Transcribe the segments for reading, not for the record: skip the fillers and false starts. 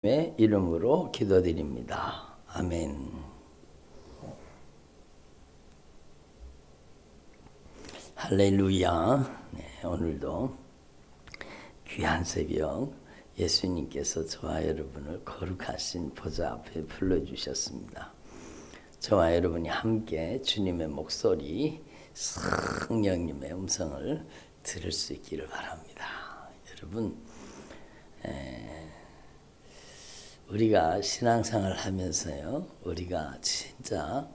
의 이름으로 기도드립니다. 아멘. 할렐루야. 네, 오늘도 귀한 새벽 예수님께서 저와 여러분을 거룩하신 보좌 앞에 불러주셨습니다. 저와 여러분이 함께 주님의 목소리, 성령님의 음성을 들을 수 있기를 바랍니다. 여러분, 우리가 신앙생활을 하면서요, 우리가 진짜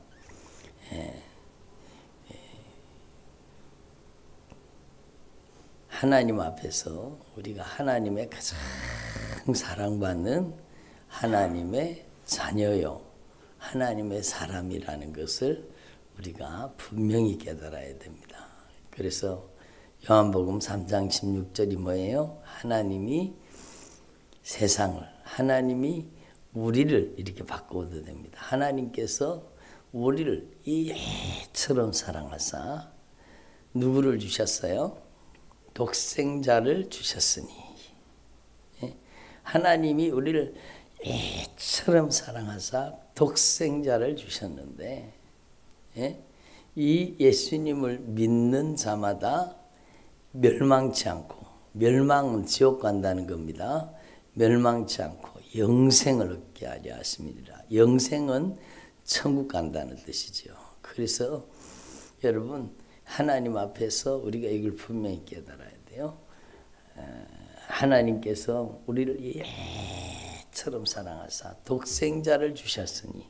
하나님 앞에서 우리가 하나님의 가장 사랑받는 하나님의 자녀요, 하나님의 사람이라는 것을 우리가 분명히 깨달아야 됩니다. 그래서 요한복음 3장 16절이 뭐예요? 하나님이 세상을, 하나님이 우리를 이렇게 바꾸어도 됩니다. 하나님께서 우리를 이 애처럼 사랑하사 누구를 주셨어요? 독생자를 주셨으니. 하나님이 우리를 애처럼 사랑하사 독생자를 주셨는데, 이 예수님을 믿는 자마다 멸망치 않고, 멸망은 지옥 간다는 겁니다. 멸망치 않고 영생을 얻게 하려 하심이니라. 영생은 천국 간다는 뜻이죠. 그래서 여러분, 하나님 앞에서 우리가 이걸 분명히 깨달아야 돼요. 하나님께서 우리를 예처럼 사랑하사 독생자를 주셨으니,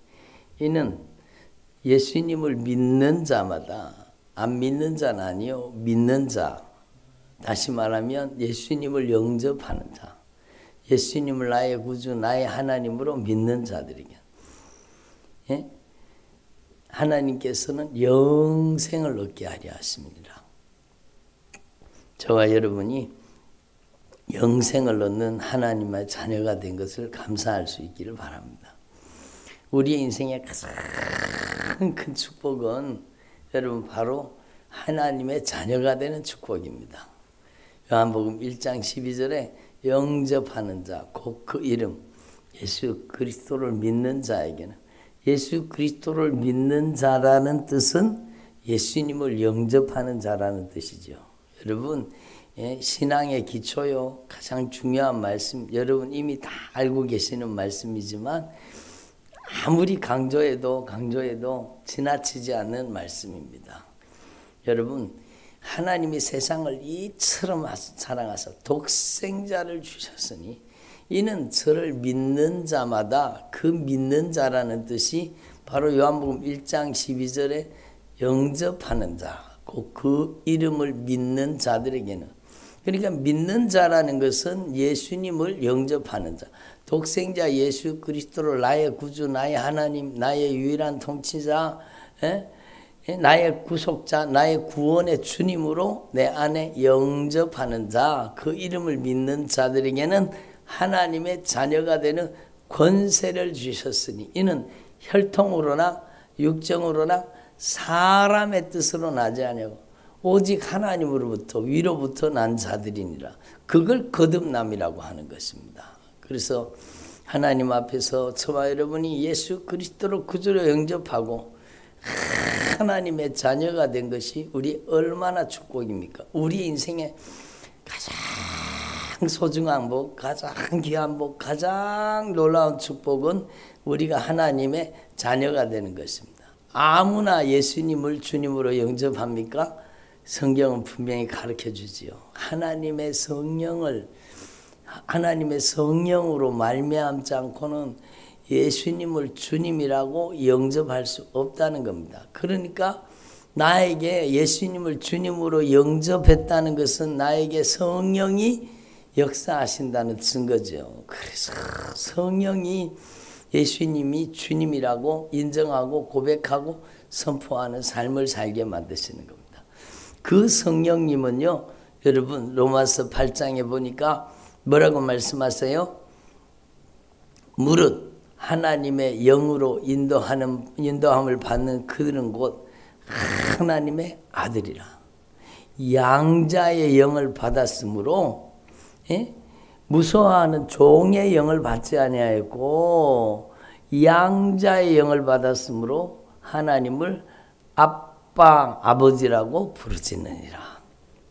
이는 예수님을 믿는 자마다, 안 믿는 자는 아니요, 믿는 자, 다시 말하면 예수님을 영접하는 자, 예수님을 나의 구주, 나의 하나님으로 믿는 자들에게 하나님께서는 영생을 얻게 하려 하십니다. 저와 여러분이 영생을 얻는 하나님의 자녀가 된 것을 감사할 수 있기를 바랍니다. 우리의 인생의 가장 큰 축복은 여러분 바로 하나님의 자녀가 되는 축복입니다. 요한복음 1장 12절에 영접하는 자, 곧 그 이름 예수 그리스도를 믿는 자에게는, 예수 그리스도를 믿는 자라는 뜻은 예수님을 영접하는 자라는 뜻이죠. 여러분, 신앙의 기초요, 가장 중요한 말씀, 여러분 이미 다 알고 계시는 말씀이지만 아무리 강조해도 지나치지 않는 말씀입니다. 여러분, 하나님이 세상을 이처럼 사랑하사 독생자를 주셨으니, 이는 저를 믿는 자마다, 그 믿는 자라는 뜻이 바로 요한복음 1장 12절에 영접하는 자, 그 이름을 믿는 자들에게는, 그러니까 믿는 자라는 것은 예수님을 영접하는 자, 독생자 예수 그리스도를 나의 구주, 나의 하나님, 나의 유일한 통치자, 나의 구속자, 나의 구원의 주님으로 내 안에 영접하는 자, 그 이름을 믿는 자들에게는 하나님의 자녀가 되는 권세를 주셨으니, 이는 혈통으로나 육정으로나 사람의 뜻으로 나지 아니하고 오직 하나님으로부터 위로부터 난 자들이니라. 그걸 거듭남이라고 하는 것입니다. 그래서 하나님 앞에서 저와 여러분이 예수 그리스도를 구주로 영접하고 하나님의 자녀가 된 것이 우리 얼마나 축복입니까? 우리 인생의 가장 소중한 복, 가장 귀한 복, 가장 놀라운 축복은 우리가 하나님의 자녀가 되는 것입니다. 아무나 예수님을 주님으로 영접합니까? 성경은 분명히 가르쳐 주지요. 하나님의 성령으로 말미암지 않고는 예수님을 주님이라고 영접할 수 없다는 겁니다. 그러니까 나에게 예수님을 주님으로 영접했다는 것은 나에게 성령이 역사하신다는 증거죠. 그래서 성령이 예수님이 주님이라고 인정하고 고백하고 선포하는 삶을 살게 만드시는 겁니다. 그 성령님은요, 여러분 로마서 8장에 보니까 뭐라고 말씀하세요? 무릇 하나님의 영으로 인도함을 받는 그들은 곧 하나님의 아들이라. 양자의 영을 받았으므로 무서워하는 종의 영을 받지 아니하였고 양자의 영을 받았으므로 하나님을 아빠, 아버지라고 부르짖느니라.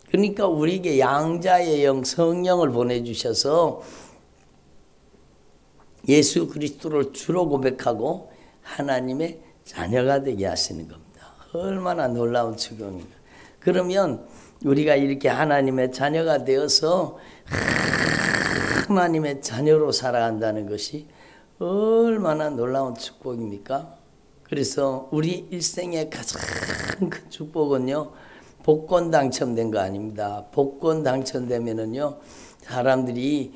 그러니까 우리에게 양자의 영, 성령을 보내주셔서 예수 그리스도를 주로 고백하고 하나님의 자녀가 되게 하시는 겁니다. 얼마나 놀라운 축복입니까? 그러면 우리가 이렇게 하나님의 자녀가 되어서 하나님의 자녀로 살아간다는 것이 얼마나 놀라운 축복입니까? 그래서 우리 일생의 가장 큰 축복은요, 복권 당첨된 거 아닙니다. 복권 당첨되면은요, 사람들이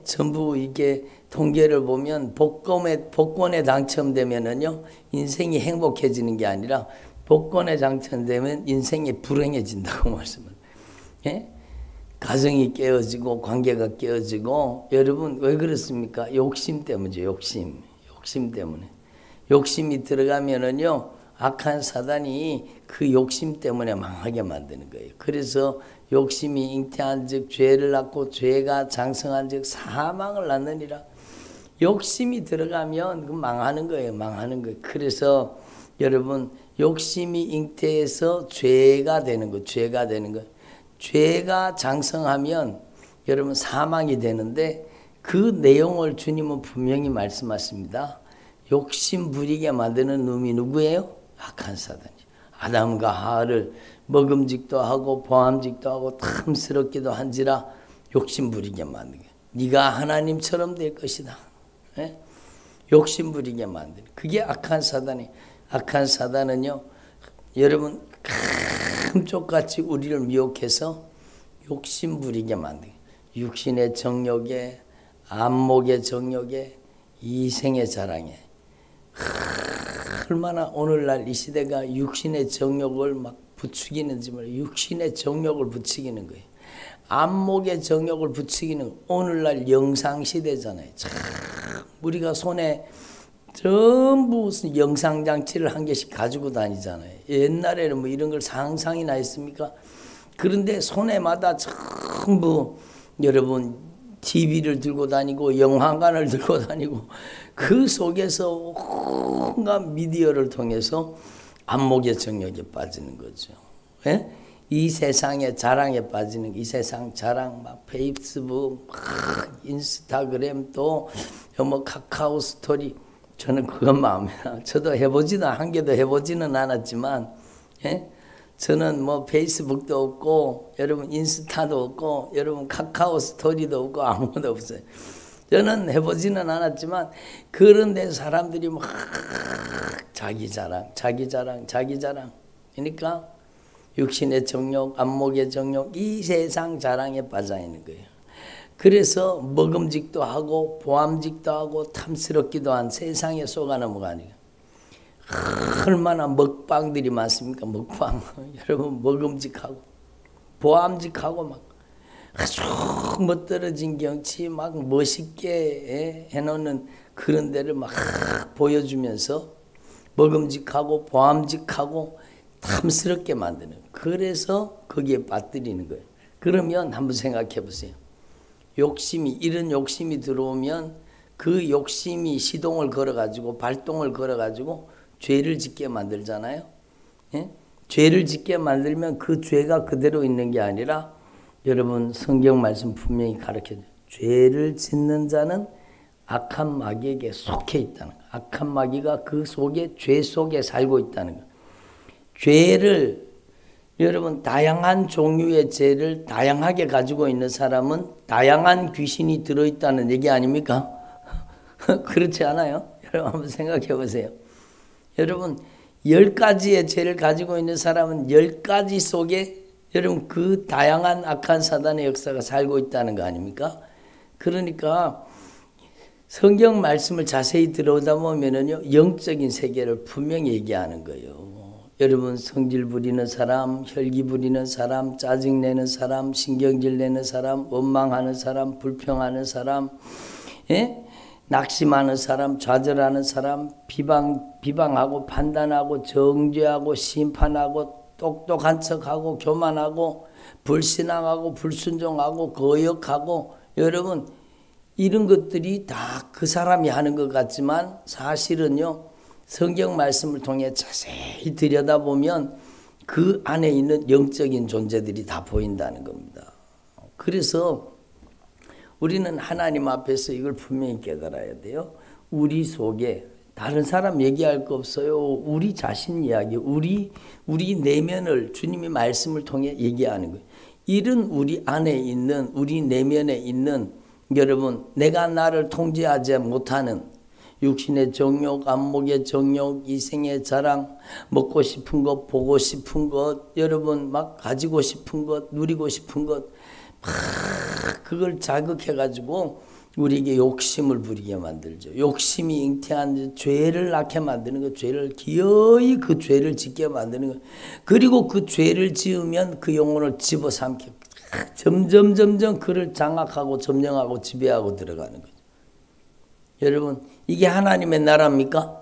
전부 이게 통계를 보면 복권에 당첨되면은요, 인생이 행복해지는 게 아니라 복권에 당첨되면 인생이 불행해진다고 말씀을. 가정이 깨어지고 관계가 깨어지고. 여러분 왜 그렇습니까? 욕심 때문이죠. 욕심 때문에. 욕심이 들어가면은요, 악한 사단이 그 욕심 때문에 망하게 만드는 거예요. 그래서 욕심이 잉태한 즉 죄를 낳고 죄가 장성한 즉 사망을 낳느니라. 욕심이 들어가면 그 망하는 거예요. 그래서 여러분 욕심이 잉태해서 죄가 되는 거. 죄가 장성하면 여러분 사망이 되는데 그 내용을 주님은 분명히 말씀하십니다. 욕심 부리게 만드는 놈이 누구예요? 악한 사단이죠. 아담과 하와를 먹음직도 하고 보암직도 하고 탐스럽기도 한지라 욕심 부리게 만드는 거예요. 네가 하나님처럼 될 것이다. 욕심 부리게 만드는. 그게 악한 사단이에요. 악한 사단은요, 여러분 감쪽같이 우리를 미혹해서 욕심 부리게 만드는 거예요. 육신의 정욕에, 안목의 정욕에, 이생의 자랑에. 얼마나 오늘날 이 시대가 육신의 정욕을 막 부추기는지 몰라요. 육신의 정욕을 부추기는 거예요. 안목의 정욕을 부추기는, 오늘날 영상 시대잖아요. 참 우리가 손에 전부 무슨 영상장치를 한 개씩 가지고 다니잖아요. 옛날에는 뭐 이런 걸 상상이나 했습니까? 그런데 손에마다 전부 여러분 TV를 들고 다니고 영화관을 들고 다니고 그 속에서 온갖 미디어를 통해서 안목의 정욕에 빠지는 거죠. 이 세상의 자랑에 빠지는, 이 세상 자랑, 막 페이스북, 막 인스타그램, 또 뭐 카카오 스토리. 저는 그건 마음에 나. 저도 한 개도 해보지는 않았지만, 저는 뭐 페이스북도 없고, 여러분 인스타도 없고, 여러분 카카오 스토리도 없고, 아무것도 없어요. 저는 해보지는 않았지만, 그런데 사람들이 막 자기 자랑. 그러니까 육신의 정욕, 안목의 정욕, 이 세상 자랑에 빠져 있는 거예요. 그래서 먹음직도 하고 보암직도 하고 탐스럽기도 한 세상에 속아 넘어가니까 얼마나 먹방들이 많습니까? 먹방. 여러분 먹음직하고 보암직하고 막 아주 멋들어진 경치 막 멋있게 해놓는 그런 데를 막 보여주면서 먹음직하고 보암직하고 탐스럽게 만드는. 그래서 거기에 빠뜨리는 거예요. 그러면 한번 생각해 보세요. 이런 욕심이 들어오면 그 욕심이 시동을 걸어가지고 발동을 걸어가지고 죄를 짓게 만들잖아요. 죄를 짓게 만들면 그 죄가 그대로 있는 게 아니라 여러분 성경 말씀 분명히 가르쳐줘요. 죄를 짓는 자는 악한 마귀에게 속해 있다는 거예요. 악한 마귀가 그 속에, 죄 속에 살고 있다는 거예요. 죄를 여러분 다양한 종류의 죄를 다양하게 가지고 있는 사람은 다양한 귀신이 들어있다는 얘기 아닙니까? 그렇지 않아요? 여러분 한번 생각해 보세요. 여러분 10가지의 죄를 가지고 있는 사람은 10가지 속에 여러분 그 다양한 악한 사단의 역사가 살고 있다는 거 아닙니까? 그러니까 성경 말씀을 자세히 들어오다 보면은요, 영적인 세계를 분명히 얘기하는 거예요. 여러분 성질 부리는 사람, 혈기 부리는 사람, 짜증내는 사람, 신경질 내는 사람, 원망하는 사람, 불평하는 사람, 낙심하는 사람, 좌절하는 사람, 비방하고 판단하고 정죄하고 심판하고 똑똑한 척하고 교만하고 불신앙하고 불순종하고 거역하고 여러분 이런 것들이 다 그 사람이 하는 것 같지만 사실은요 성경 말씀을 통해 자세히 들여다보면 그 안에 있는 영적인 존재들이 다 보인다는 겁니다. 그래서 우리는 하나님 앞에서 이걸 분명히 깨달아야 돼요. 우리 속에 다른 사람 얘기할 거 없어요. 우리 자신 이야기, 우리 내면을 주님이 말씀을 통해 얘기하는 거예요. 이런 우리 안에 있는, 우리 내면에 있는 여러분, 내가 나를 통제하지 못하는 육신의 정욕, 안목의 정욕, 이생의 자랑, 먹고 싶은 것, 보고 싶은 것, 여러분 막 가지고 싶은 것, 누리고 싶은 것, 막 그걸 자극해가지고 우리에게 욕심을 부리게 만들죠. 욕심이 잉태한 죄를 낳게 만드는 거, 죄를 기어이 그 죄를 짓게 만드는 거. 그리고 그 죄를 지으면 그 영혼을 집어삼켜 점점 그를 장악하고 점령하고 지배하고 들어가는 거죠. 여러분 이게 하나님의 나라입니까?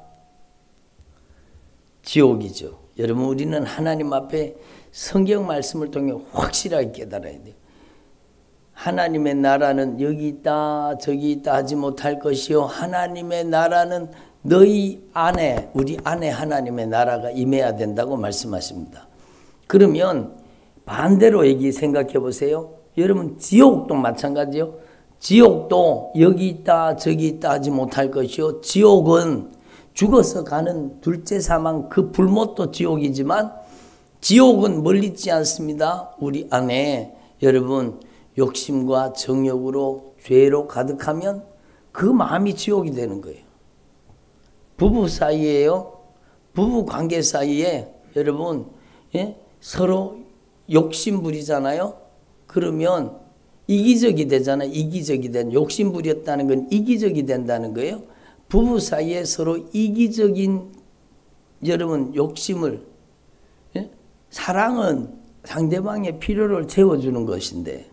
지옥이죠. 여러분 우리는 하나님 앞에 성경 말씀을 통해 확실하게 깨달아야 돼요. 하나님의 나라는 여기 있다 저기 있다 하지 못할 것이요 하나님의 나라는 너희 안에 우리 안에 하나님의 나라가 임해야 된다고 말씀하십니다. 그러면 반대로 얘기 생각해 보세요. 여러분 지옥도 마찬가지요. 지옥도 여기 있다 저기 있다 하지 못할 것이요 지옥은 죽어서 가는 둘째 사망 그 불못도 지옥이지만 지옥은 멀리 있지 않습니다. 우리 안에 여러분 욕심과 정욕으로 죄로 가득하면 그 마음이 지옥이 되는 거예요. 부부 사이에요. 부부 관계 사이에 여러분 서로 욕심 부리잖아요. 그러면 이기적이 되잖아요. 이기적이 된 욕심 부렸다는 건 이기적이 된다는 거예요. 부부 사이에 서로 이기적인 여러분 욕심을 사랑은 상대방의 필요를 채워주는 것인데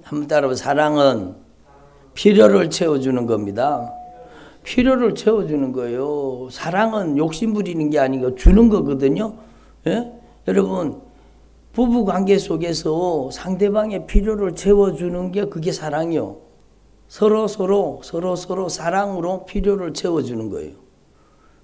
한번 따라해보세요. 사랑은 필요를 채워주는 겁니다. 필요를 채워주는 거예요. 사랑은 욕심 부리는 게 아니고 주는 거거든요. 여러분 부부관계 속에서 상대방의 필요를 채워주는 게 그게 사랑이요. 서로 사랑으로 필요를 채워주는 거예요.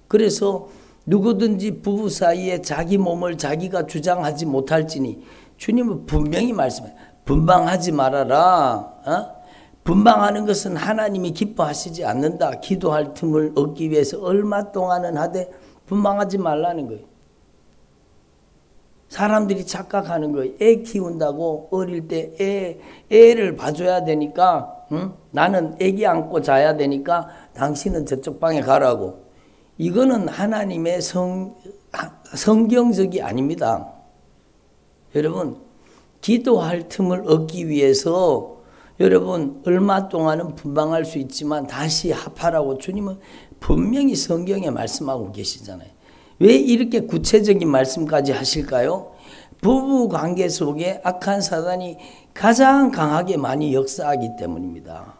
그래서 누구든지 부부 사이에 자기 몸을 자기가 주장하지 못할지니 주님은 분명히 말씀해요. 분방하지 말아라. 분방하는 것은 하나님이 기뻐하시지 않는다. 기도할 틈을 얻기 위해서 얼마 동안은 하되 분방하지 말라는 거예요. 사람들이 착각하는 거예요. 애 키운다고 어릴 때 애를 봐줘야 되니까 나는 애기 안고 자야 되니까 당신은 저쪽 방에 가라고. 이거는 하나님의 성경적이 아닙니다. 여러분 기도할 틈을 얻기 위해서 여러분 얼마 동안은 분방할 수 있지만 다시 합하라고 주님은 분명히 성경에 말씀하고 계시잖아요. 왜 이렇게 구체적인 말씀까지 하실까요? 부부 관계 속에 악한 사단이 가장 강하게 많이 역사하기 때문입니다.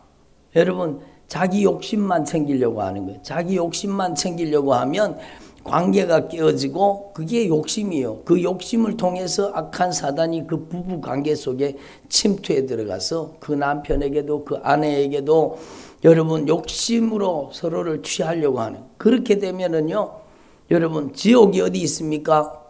여러분 자기 욕심만 챙기려고 하는 거예요. 자기 욕심만 챙기려고 하면 관계가 깨어지고 그게 욕심이에요. 그 욕심을 통해서 악한 사단이 그 부부 관계 속에 침투해 들어가서 그 남편에게도 그 아내에게도 여러분 욕심으로 서로를 취하려고 하는. 그렇게 되면은요 여러분 지옥이 어디 있습니까?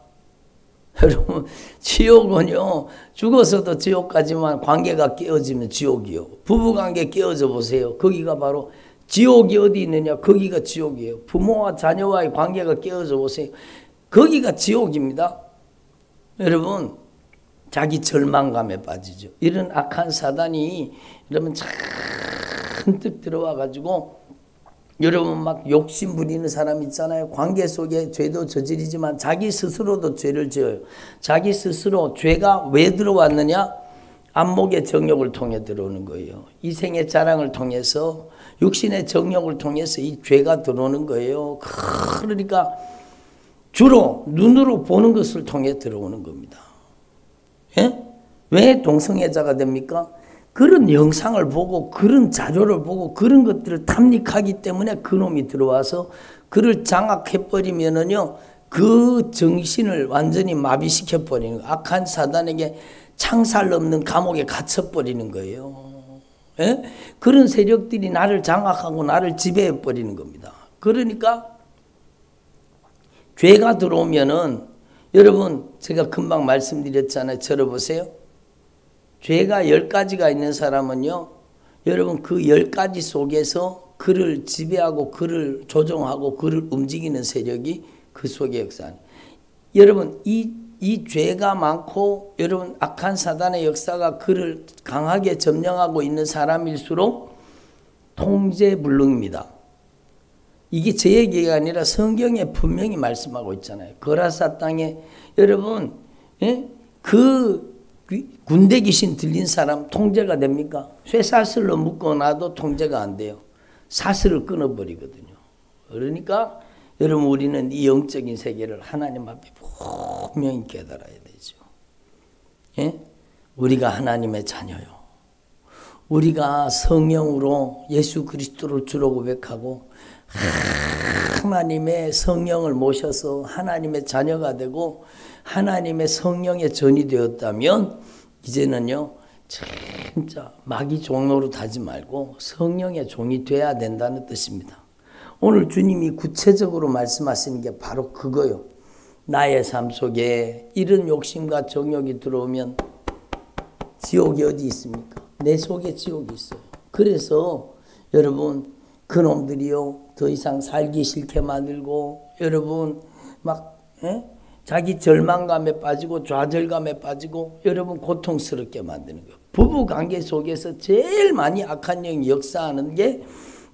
여러분 지옥은요 죽어서도 지옥까지만 관계가 깨어지면 지옥이요. 부부관계 깨어져 보세요. 거기가 바로 지옥이 어디 있느냐? 거기가 지옥이에요. 부모와 자녀와의 관계가 깨어져 보세요. 거기가 지옥입니다. 여러분 자기 절망감에 빠지죠. 이런 악한 사단이 여러분 잔뜩 들어와 가지고 여러분 막 욕심 부리는 사람 있잖아요. 관계 속에 죄도 저지르지만 자기 스스로도 죄를 지어요. 자기 스스로 죄가 왜 들어왔느냐? 안목의 정욕을 통해 들어오는 거예요. 이생의 자랑을 통해서 육신의 정욕을 통해서 이 죄가 들어오는 거예요. 그러니까 주로 눈으로 보는 것을 통해 들어오는 겁니다. 왜 동성애자가 됩니까? 그런 영상을 보고 그런 자료를 보고 그런 것들을 탐닉하기 때문에 그놈이 들어와서 그를 장악해버리면은요 그 정신을 완전히 마비시켜버리는 거예요. 악한 사단에게 창살 없는 감옥에 갇혀버리는 거예요. 예? 그런 세력들이 나를 장악하고 나를 지배해 버리는 겁니다. 그러니까 죄가 들어오면은 여러분 제가 금방 말씀드렸잖아요. 들어보세요. 죄가 10가지가 있는 사람은요. 여러분 그 10가지 속에서 그를 지배하고 그를 조종하고 그를 움직이는 세력이 그 속에 역사하는. 여러분 이 죄가 많고 여러분 악한 사단의 역사가 그를 강하게 점령하고 있는 사람일수록 통제불능입니다. 이게 제 얘기가 아니라 성경에 분명히 말씀하고 있잖아요. 거라사 땅에 여러분 그 군대 귀신 들린 사람 통제가 됩니까? 쇠사슬로 묶어놔도 통제가 안 돼요. 사슬을 끊어버리거든요. 그러니까 여러분 우리는 이 영적인 세계를 하나님 앞에 분명히 깨달아야 되죠. 예? 우리가 하나님의 자녀요. 우리가 성령으로 예수 그리스도를 주로 고백하고 하나님의 성령을 모셔서 하나님의 자녀가 되고 하나님의 성령의 전이 되었다면 이제는요 진짜 마귀 종로로 하지 말고 성령의 종이 돼야 된다는 뜻입니다. 오늘 주님이 구체적으로 말씀하시는 게 바로 그거요. 나의 삶 속에 이런 욕심과 정욕이 들어오면 지옥이 어디 있습니까? 내 속에 지옥이 있어요. 그래서 여러분 그놈들이요 더 이상 살기 싫게 만들고 여러분 막 자기 절망감에 빠지고 좌절감에 빠지고 여러분 고통스럽게 만드는 거예요. 부부관계 속에서 제일 많이 악한 영이 역사하는 게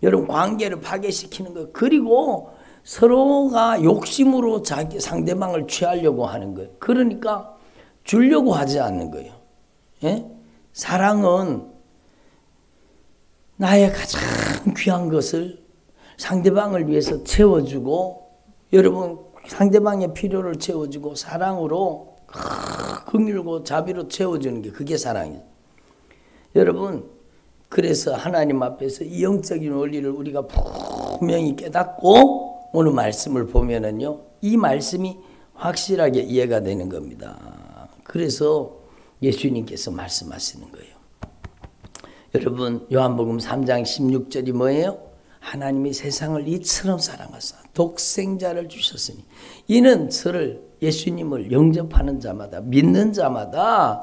여러분 관계를 파괴시키는 거예요. 그리고 서로가 욕심으로 자기 상대방을 취하려고 하는 거예요. 그러니까 주려고 하지 않는 거예요. 예? 사랑은 나의 가장 귀한 것을 상대방을 위해서 채워주고 여러분 상대방의 필요를 채워주고 사랑으로 긍휼고 자비로 채워주는 게 그게 사랑이에요. 여러분 그래서 하나님 앞에서 이 영적인 원리를 우리가 분명히 깨닫고 오늘 말씀을 보면은요 이 말씀이 확실하게 이해가 되는 겁니다. 그래서 예수님께서 말씀하시는 거예요. 여러분 요한복음 3장 16절이 뭐예요? 하나님이 세상을 이처럼 사랑하사 독생자를 주셨으니 이는 저를 예수님을 영접하는 자마다 믿는 자마다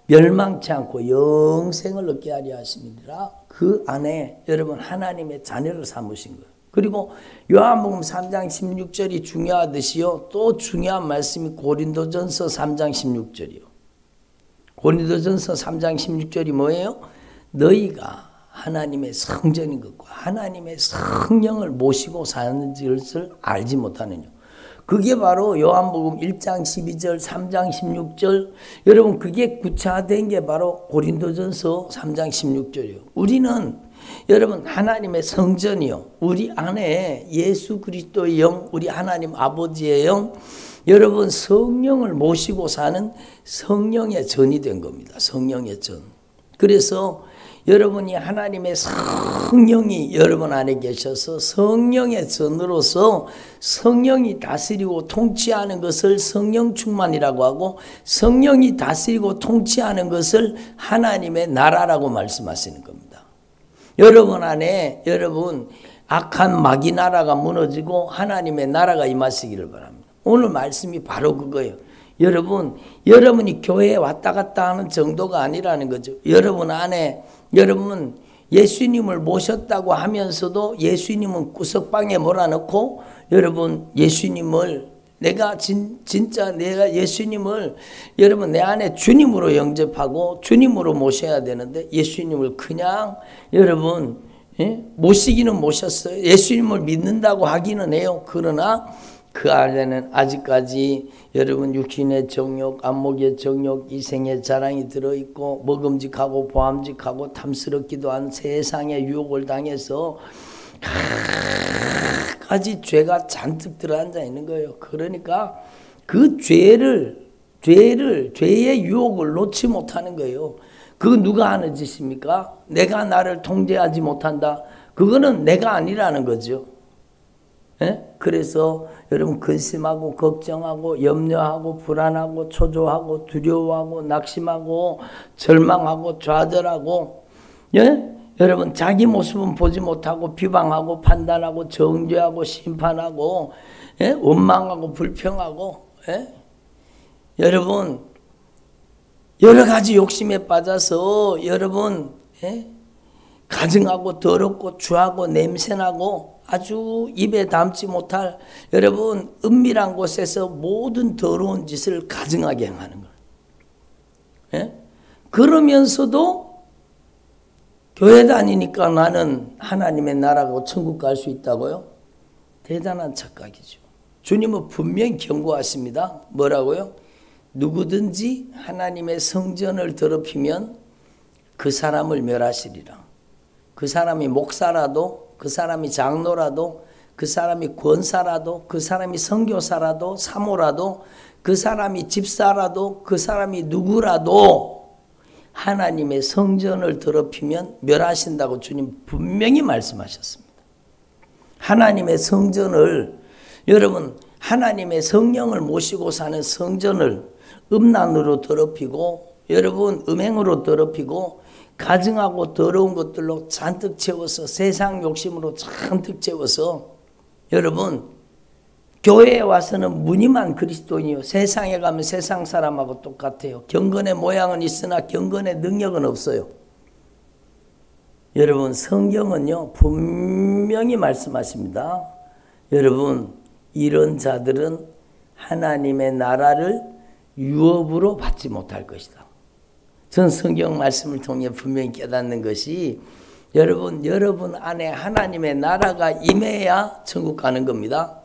멸망치 않고 영생을 얻게 하려 하심이니라. 그 안에 여러분 하나님의 자녀를 삼으신 거예요. 그리고 요한복음 3장 16절이 중요하듯이요 또 중요한 말씀이 고린도전서 3장 16절이요. 고린도전서 3장 16절이 뭐예요? 너희가 하나님의 성전인 것과 하나님의 성령을 모시고 사는 것을 알지 못하느냐. 그게 바로 요한복음 1장 12절 3장 16절 여러분 그게 구체화된 게 바로 고린도전서 3장 16절이에요. 우리는 여러분 하나님의 성전이요. 우리 안에 예수 그리스도의 영 우리 하나님 아버지의 영 여러분 성령을 모시고 사는 성령의 전이 된 겁니다. 성령의 전. 그래서 여러분이 하나님의 성령이 여러분 안에 계셔서 성령의 전으로서 성령이 다스리고 통치하는 것을 성령 충만이라고 하고 성령이 다스리고 통치하는 것을 하나님의 나라라고 말씀하시는 겁니다. 여러분 안에 여러분 악한 마귀 나라가 무너지고 하나님의 나라가 임하시기를 바랍니다. 오늘 말씀이 바로 그거예요. 여러분이 교회에 왔다 갔다 하는 정도가 아니라는 거죠. 여러분 안에 여러분 예수님을 모셨다고 하면서도 예수님은 구석방에 몰아넣고 여러분 예수님을 진짜 내가 예수님을 여러분 내 안에 주님으로 영접하고 주님으로 모셔야 되는데 예수님을 그냥 여러분 모시기는 모셨어요. 예수님을 믿는다고 하기는 해요. 그러나 그 안에는 아직까지 여러분 육신의 정욕, 안목의 정욕, 이생의 자랑이 들어있고 먹음직하고 보암직하고 탐스럽기도 한 세상의 유혹을 당해서 가지 죄가 잔뜩 들어앉아 있는 거예요. 그러니까 그 죄의 유혹을 놓지 못하는 거예요. 그거 누가 하는 짓입니까? 내가 나를 통제하지 못한다. 그거는 내가 아니라는 거죠. 그래서 여러분 근심하고 걱정하고 염려하고 불안하고 초조하고 두려워하고 낙심하고 절망하고 좌절하고 여러분 자기 모습은 보지 못하고 비방하고 판단하고 정죄하고 심판하고 원망하고 불평하고 여러분 여러 가지 욕심에 빠져서 여러분 가증하고 더럽고 추하고 냄새나고 아주 입에 담지 못할 여러분 은밀한 곳에서 모든 더러운 짓을 가증하게 행하는 거예요. 그러면서도 교회 다니니까 나는 하나님의 나라고 천국 갈 수 있다고요? 대단한 착각이죠. 주님은 분명히 경고하십니다. 뭐라고요? 누구든지 하나님의 성전을 더럽히면 그 사람을 멸하시리라. 그 사람이 목사라도, 그 사람이 장로라도, 그 사람이 권사라도, 그 사람이 선교사라도, 사모라도, 그 사람이 집사라도, 그 사람이 누구라도 하나님의 성전을 더럽히면 멸하신다고 주님 분명히 말씀하셨습니다. 하나님의 성전을, 여러분 하나님의 성령을 모시고 사는 성전을 음란으로 더럽히고 여러분 음행으로 더럽히고 가증하고 더러운 것들로 잔뜩 채워서 세상 욕심으로 잔뜩 채워서 여러분 교회에 와서는 무늬만 그리스도인이요 세상에 가면 세상 사람하고 똑같아요. 경건의 모양은 있으나 경건의 능력은 없어요. 여러분 성경은요 분명히 말씀하십니다. 여러분 이런 자들은 하나님의 나라를 유업으로 받지 못할 것이다. 전 성경 말씀을 통해 분명히 깨닫는 것이 여러분 안에 하나님의 나라가 임해야 천국 가는 겁니다.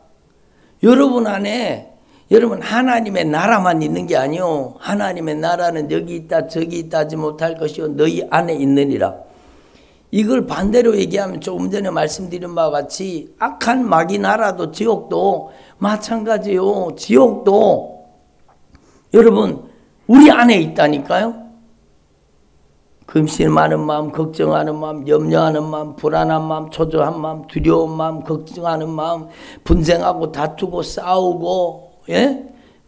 여러분 안에 여러분 하나님의 나라만 있는 게 아니요. 하나님의 나라는 여기 있다 저기 있다 하지 못할 것이요 너희 안에 있느니라. 이걸 반대로 얘기하면 조금 전에 말씀드린 바와 같이 악한 마귀 나라도 지옥도 마찬가지요. 지옥도 여러분 우리 안에 있다니까요. 금신하는 마음, 걱정하는 마음, 염려하는 마음, 불안한 마음, 초조한 마음, 두려운 마음, 걱정하는 마음, 분쟁하고 다투고 싸우고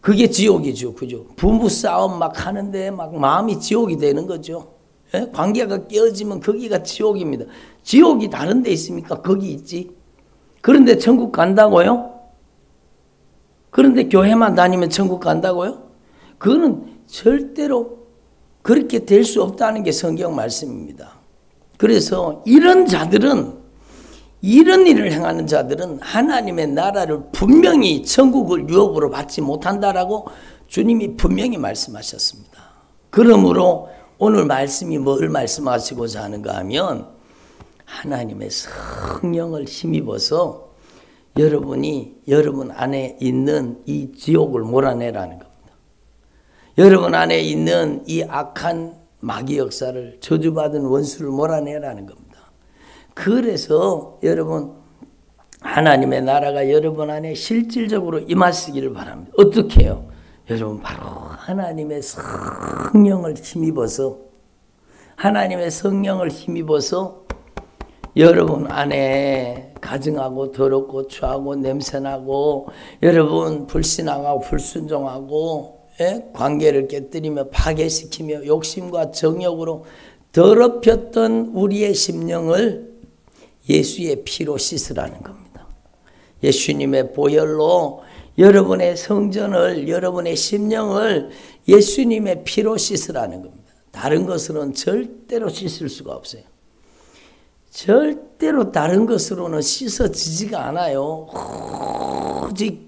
그게 지옥이죠. 그죠? 부부 싸움 막 하는데 막 마음이 지옥이 되는 거죠. 관계가 깨어지면 거기가 지옥입니다. 지옥이 다른 데 있습니까? 거기 있지. 그런데 천국 간다고요? 그런데 교회만 다니면 천국 간다고요? 그거는 절대로 그렇게 될 수 없다는 게 성경 말씀입니다. 그래서 이런 자들은 이런 일을 행하는 자들은 하나님의 나라를 분명히 천국을 유업으로 받지 못한다라고 주님이 분명히 말씀하셨습니다. 그러므로 오늘 말씀이 뭘 말씀하시고자 하는가 하면 하나님의 성령을 힘입어서 여러분 안에 있는 이 지옥을 몰아내라는 겁니다. 여러분 안에 있는 이 악한 마귀 역사를 저주받은 원수를 몰아내라는 겁니다. 그래서 여러분 하나님의 나라가 여러분 안에 실질적으로 임하시기를 바랍니다. 어떻게 해요? 여러분 바로 하나님의 성령을 힘입어서 여러분 안에 가증하고 더럽고 추하고 냄새나고 여러분 불신앙하고 불순종하고 관계를 깨뜨리며 파괴시키며 욕심과 정욕으로 더럽혔던 우리의 심령을 예수의 피로 씻으라는 겁니다. 예수님의 보혈로 여러분의 성전을 여러분의 심령을 예수님의 피로 씻으라는 겁니다. 다른 것으로는 절대로 씻을 수가 없어요. 절대로 다른 것으로는 씻어지지가 않아요. 오직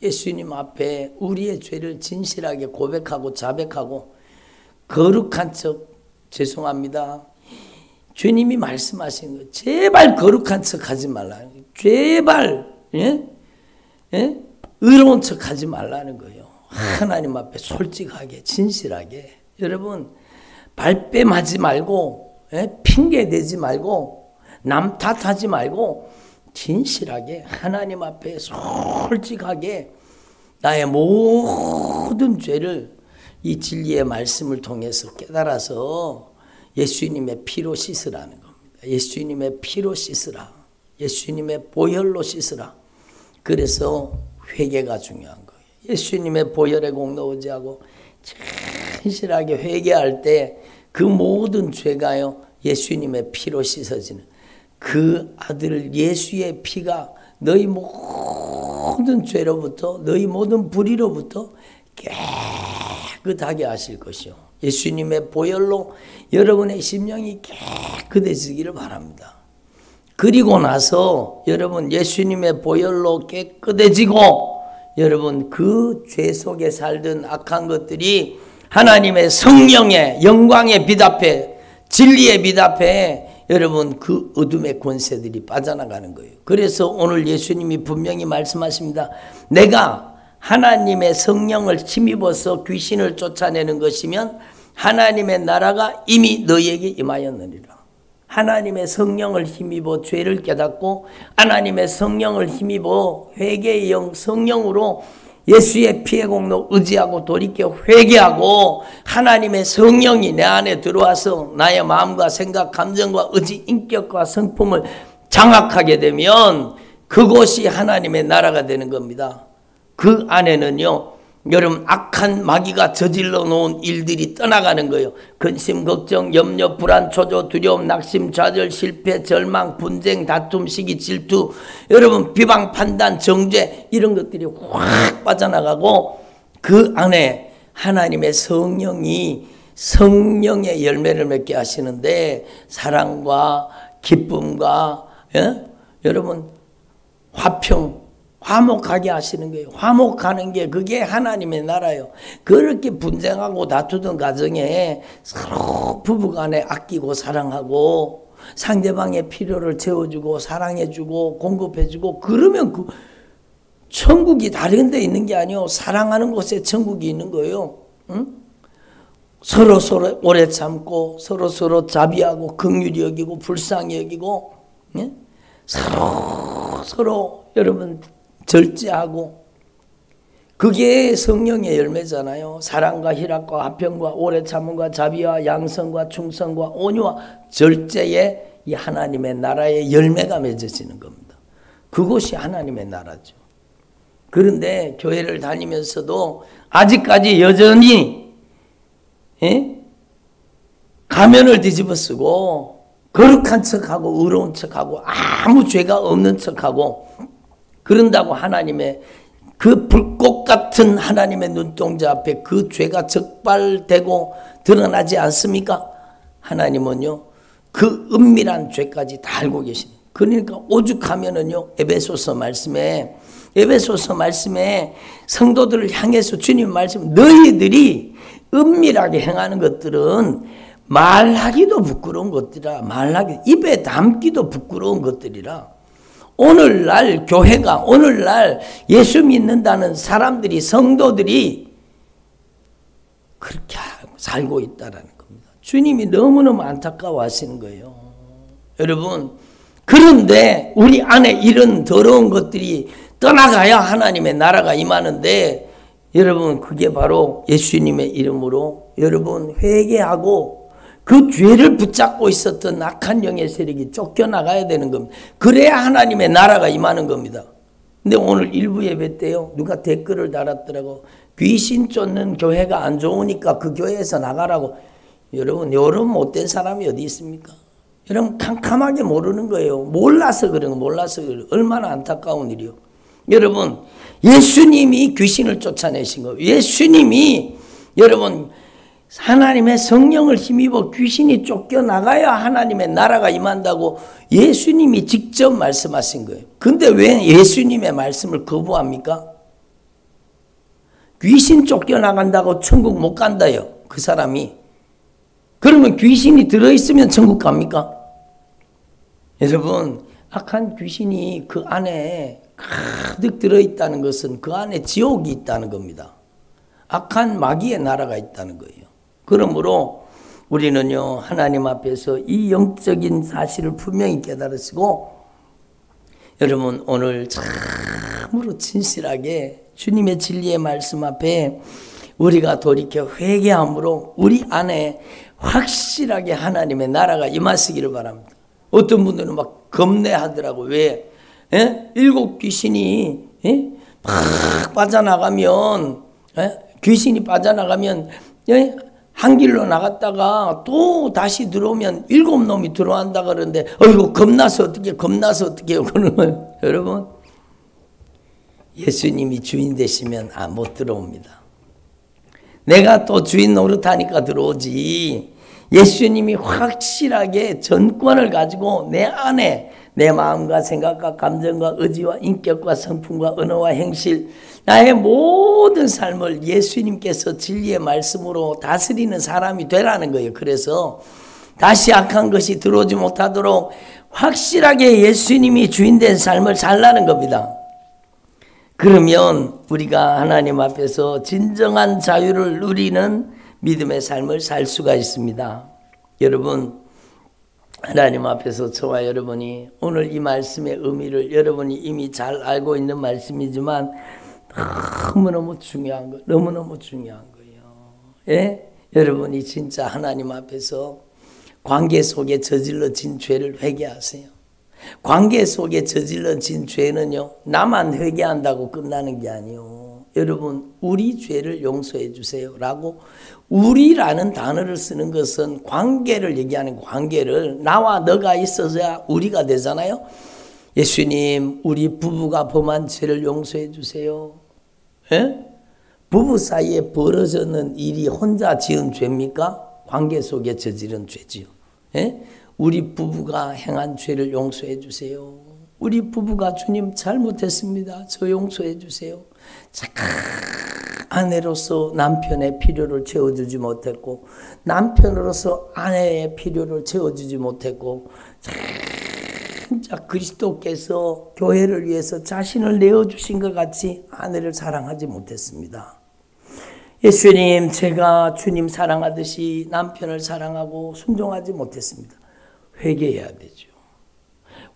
예수님 앞에 우리의 죄를 진실하게 고백하고 자백하고 거룩한 척 죄송합니다. 주님이 말씀하신 거 제발 거룩한 척 하지 말라는 거예요. 제발 의로운 척 하지 말라는 거예요. 하나님 앞에 솔직하게 진실하게 여러분 발뺌하지 말고 핑계대지 말고 남 탓하지 말고 진실하게 하나님 앞에 솔직하게 나의 모든 죄를 이 진리의 말씀을 통해서 깨달아서 예수님의 피로 씻으라는 겁니다. 예수님의 피로 씻으라. 예수님의 보혈로 씻으라. 그래서 회개가 중요한 거예요. 예수님의 보혈에 공로 의지하고 진실하게 회개할 때 그 모든 죄가요 예수님의 피로 씻어지는 그 아들 예수의 피가 너희 모든 죄로부터 너희 모든 불의로부터 깨끗하게 하실 것이요. 예수님의 보혈로 여러분의 심령이 깨끗해지기를 바랍니다. 그리고 나서 여러분 예수님의 보혈로 깨끗해지고 여러분 그 죄 속에 살던 악한 것들이 하나님의 성령의 영광의 빛 앞에 진리의 빛 앞에 여러분 그 어둠의 권세들이 빠져나가는 거예요. 그래서 오늘 예수님이 분명히 말씀하십니다. 내가 하나님의 성령을 힘입어서 귀신을 쫓아내는 것이면 하나님의 나라가 이미 너희에게 임하였느니라. 하나님의 성령을 힘입어 죄를 깨닫고 하나님의 성령을 힘입어 회개의 영 성령으로 예수의 피의 공로 의지하고 돌이켜 회개하고 하나님의 성령이 내 안에 들어와서 나의 마음과 생각, 감정과 의지, 인격과 성품을 장악하게 되면 그곳이 하나님의 나라가 되는 겁니다. 그 안에는요 여러분 악한 마귀가 저질러 놓은 일들이 떠나가는 거예요. 근심, 걱정, 염려, 불안, 초조, 두려움, 낙심, 좌절, 실패, 절망, 분쟁, 다툼, 시기, 질투, 여러분 비방, 판단, 정죄 이런 것들이 확 빠져나가고 그 안에 하나님의 성령이 성령의 열매를 맺게 하시는데 사랑과 기쁨과 여러분 화평 화목하게 하시는 거예요. 화목하는 게 그게 하나님의 나라예요. 그렇게 분쟁하고 다투던 가정에 서로 부부간에 아끼고 사랑하고 상대방의 필요를 채워주고 사랑해주고 공급해주고 그러면 그 천국이 다른 데 있는 게 아니에요. 사랑하는 곳에 천국이 있는 거예요. 응? 서로 오래 참고 서로 자비하고 긍휼히 여기고 불쌍히 여기고 서로 여러분 절제하고 그게 성령의 열매잖아요. 사랑과 희락과 화평과 오래 참음과 자비와 양성과 충성과 온유와 절제의 이 하나님의 나라의 열매가 맺어지는 겁니다. 그것이 하나님의 나라죠. 그런데 교회를 다니면서도 아직까지 여전히 가면을 뒤집어 쓰고 거룩한 척하고 의로운 척하고 아무 죄가 없는 척하고 그런다고 하나님의 그 불꽃 같은 하나님의 눈동자 앞에 그 죄가 적발되고 드러나지 않습니까? 하나님은요 그 은밀한 죄까지 다 알고 계시네. 그러니까 오죽하면은요 에베소서 말씀에 성도들을 향해서 주님 말씀 너희들이 은밀하게 행하는 것들은 말하기도 부끄러운 것들이라 입에 담기도 부끄러운 것들이라 오늘날 교회가 오늘날 예수 믿는다는 사람들이 성도들이 그렇게 살고 있다는 겁니다. 주님이 너무너무 안타까워 하시는 거예요. 여러분 그런데 우리 안에 이런 더러운 것들이 떠나가야 하나님의 나라가 임하는데 여러분 그게 바로 예수님의 이름으로 여러분 회개하고 그 죄를 붙잡고 있었던 악한 영의 세력이 쫓겨나가야 되는 겁니다. 그래야 하나님의 나라가 임하는 겁니다. 근데 오늘 일부 예배 때요 누가 댓글을 달았더라고. 귀신 쫓는 교회가 안 좋으니까 그 교회에서 나가라고. 여러분 이런 못된 사람이 어디 있습니까? 여러분 캄캄하게 모르는 거예요. 몰라서 그런 거 몰라서 그래요. 얼마나 안타까운 일이요. 여러분 예수님이 귀신을 쫓아내신 거예요. 예수님이 여러분 하나님의 성령을 힘입어 귀신이 쫓겨나가야 하나님의 나라가 임한다고 예수님이 직접 말씀하신 거예요. 근데 왜 예수님의 말씀을 거부합니까? 귀신 쫓겨나간다고 천국 못 간다요. 그 사람이. 그러면 귀신이 들어있으면 천국 갑니까? 여러분 악한 귀신이 그 안에 가득 들어있다는 것은 그 안에 지옥이 있다는 겁니다. 악한 마귀의 나라가 있다는 거예요. 그러므로 우리는요 하나님 앞에서 이 영적인 사실을 분명히 깨달으시고 여러분 오늘 참으로 진실하게 주님의 진리의 말씀 앞에 우리가 돌이켜 회개함으로 우리 안에 확실하게 하나님의 나라가 임하시기를 바랍니다. 어떤 분들은 막 겁내하더라고. 왜? 일곱 귀신이 막 빠져나가면 귀신이 빠져나가면 한 길로 나갔다가 또 다시 들어오면 7놈이 들어간다 그러는데 어이구 겁나서 어떻게 해요. 그러면 여러분 예수님이 주인 되시면 못 들어옵니다. 내가 또 주인 노릇하니까 들어오지. 예수님이 확실하게 전권을 가지고 내 안에 내 마음과 생각과 감정과 의지와 인격과 성품과 언어와 행실 나의 모든 삶을 예수님께서 진리의 말씀으로 다스리는 사람이 되라는 거예요. 그래서 다시 악한 것이 들어오지 못하도록 확실하게 예수님이 주인된 삶을 살라는 겁니다. 그러면 우리가 하나님 앞에서 진정한 자유를 누리는 믿음의 삶을 살 수가 있습니다. 여러분 하나님 앞에서 저와 여러분이 오늘 이 말씀의 의미를 여러분이 이미 잘 알고 있는 말씀이지만 너무너무 중요한 거예요. 예? 여러분이 진짜 하나님 앞에서 관계 속에 저질러진 죄를 회개하세요. 관계 속에 저질러진 죄는요, 나만 회개한다고 끝나는 게 아니에요. 여러분, 우리 죄를 용서해 주세요 라고 우리라는 단어를 쓰는 것은 관계를 얘기하는 관계를 나와 너가 있어야 우리가 되잖아요. 예수님, 우리 부부가 범한 죄를 용서해 주세요. 예? 부부 사이에 벌어졌는 일이 혼자 지은 죄입니까? 관계 속에 저지른 죄지요. 예? 우리 부부가 행한 죄를 용서해 주세요. 우리 부부가 주님 잘못했습니다. 저 용서해 주세요. 착한 아내로서 남편의 필요를 채워주지 못했고 남편으로서 아내의 필요를 채워주지 못했고 진짜 그리스도께서 교회를 위해서 자신을 내어주신 것 같이 아내를 사랑하지 못했습니다. 예수님, 제가 주님 사랑하듯이 남편을 사랑하고 순종하지 못했습니다. 회개해야 되죠.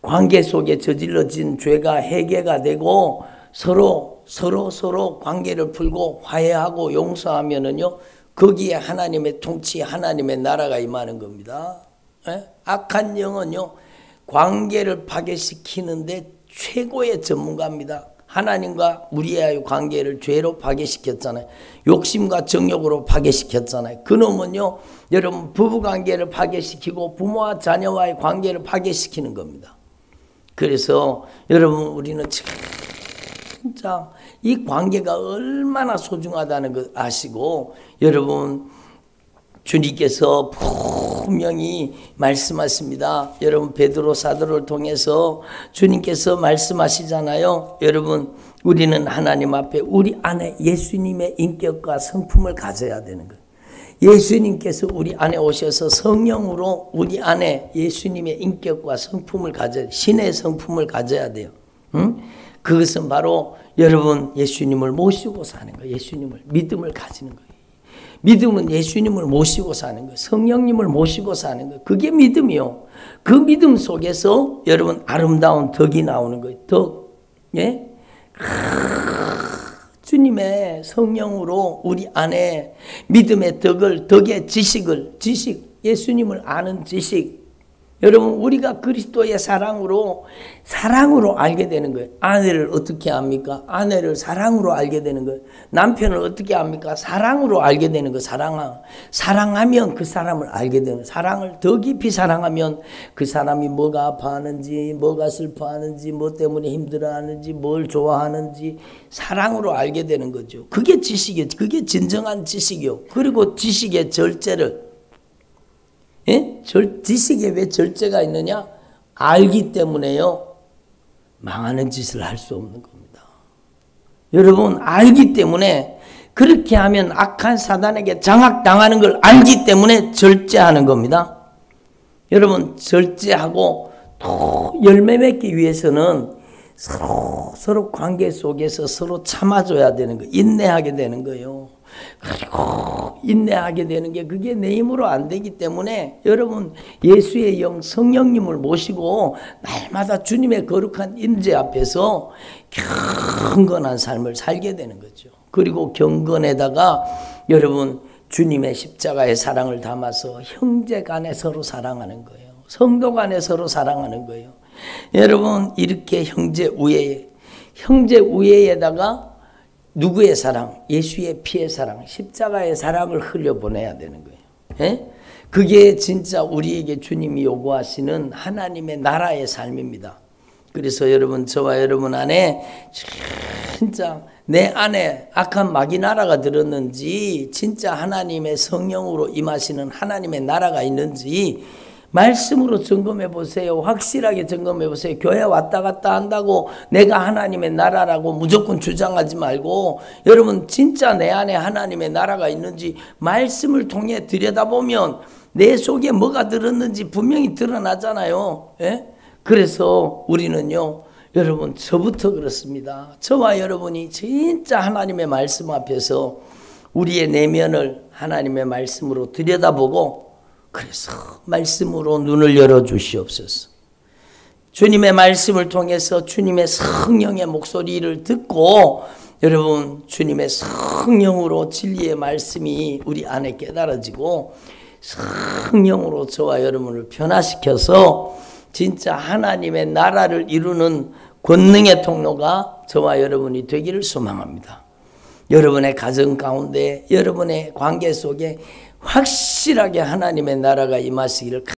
관계 속에 저질러진 죄가 해결가 되고 서로 관계를 풀고 화해하고 용서하면은요, 거기에 하나님의 통치, 하나님의 나라가 임하는 겁니다. 예? 악한 영은요, 관계를 파괴시키는데 최고의 전문가입니다. 하나님과 우리의 관계를 죄로 파괴시켰잖아요. 욕심과 정욕으로 파괴시켰잖아요. 그놈은요, 여러분 부부관계를 파괴시키고 부모와 자녀와의 관계를 파괴시키는 겁니다. 그래서 여러분 우리는 진짜 이 관계가 얼마나 소중하다는 걸 아시고 여러분 주님께서 분명히 말씀하십니다. 여러분 베드로 사도를 통해서 주님께서 말씀하시잖아요. 여러분 우리는 하나님 앞에 우리 안에 예수님의 인격과 성품을 가져야 되는 거예요. 예수님께서 우리 안에 오셔서 성령으로 우리 안에 예수님의 인격과 성품을 가져야 돼요. 신의 성품을 가져야 돼요. 응? 그것은 바로 여러분 예수님을 모시고 사는 거예요. 예수님을 믿음을 가지는 거예요. 믿음은 예수님을 모시고 사는 거예요. 성령님을 모시고 사는 거예요. 그게 믿음이요. 그 믿음 속에서 여러분 아름다운 덕이 나오는 거예요. 덕. 예? 주님의 성령으로 우리 안에 믿음의 덕의 지식, 예수님을 아는 지식. 여러분 우리가 그리스도의 사랑으로 알게 되는 거예요. 아내를 어떻게 압니까? 아내를 사랑으로 알게 되는 거예요. 남편을 어떻게 압니까? 사랑으로 알게 되는 거예요. 사랑하면 그 사람을 알게 되는 거예요. 사랑을 더 깊이 사랑하면 그 사람이 뭐가 아파하는지, 뭐가 슬퍼하는지, 뭐 때문에 힘들어하는지, 뭘 좋아하는지 사랑으로 알게 되는 거죠. 그게 지식이에요. 그게 진정한 지식이요. 그리고 지식의 절제를 예? 지식에 왜 절제가 있느냐? 알기 때문에요. 망하는 짓을 할 수 없는 겁니다. 여러분 알기 때문에 그렇게 하면 악한 사단에게 장악당하는 걸 알기 때문에 절제하는 겁니다. 여러분 절제하고 또 열매 맺기 위해서는 서로 관계 속에서 서로 참아줘야 되는 거예요. 인내하게 되는 거예요. 그리고 인내하게 되는 게 그게 내 힘으로 안 되기 때문에 여러분 예수의 영 성령님을 모시고 날마다 주님의 거룩한 임재 앞에서 경건한 삶을 살게 되는 거죠. 그리고 경건에다가 여러분 주님의 십자가의 사랑을 담아서 형제 간에 서로 사랑하는 거예요. 성도 간에 서로 사랑하는 거예요. 여러분 이렇게 형제 우애에다가 누구의 사랑? 예수의 피의 사랑, 십자가의 사랑을 흘려보내야 되는 거예요. 예? 그게 진짜 우리에게 주님이 요구하시는 하나님의 나라의 삶입니다. 그래서 여러분, 저와 여러분 안에 진짜 내 안에 악한 마귀 나라가 들었는지, 진짜 하나님의 성령으로 임하시는 하나님의 나라가 있는지 말씀으로 점검해 보세요. 확실하게 점검해 보세요. 교회 왔다 갔다 한다고 내가 하나님의 나라라고 무조건 주장하지 말고, 여러분 진짜 내 안에 하나님의 나라가 있는지 말씀을 통해 들여다보면 내 속에 뭐가 들었는지 분명히 드러나잖아요. 예? 그래서 우리는요, 여러분 저부터 그렇습니다. 저와 여러분이 진짜 하나님의 말씀 앞에서 우리의 내면을 하나님의 말씀으로 들여다보고, 그래서 말씀으로 눈을 열어주시옵소서. 주님의 말씀을 통해서 주님의 성령의 목소리를 듣고, 여러분 주님의 성령으로 진리의 말씀이 우리 안에 깨달아지고 성령으로 저와 여러분을 변화시켜서 진짜 하나님의 나라를 이루는 권능의 통로가 저와 여러분이 되기를 소망합니다. 여러분의 가정 가운데, 여러분의 관계 속에 확실하게 하나님의 나라가 임하시기를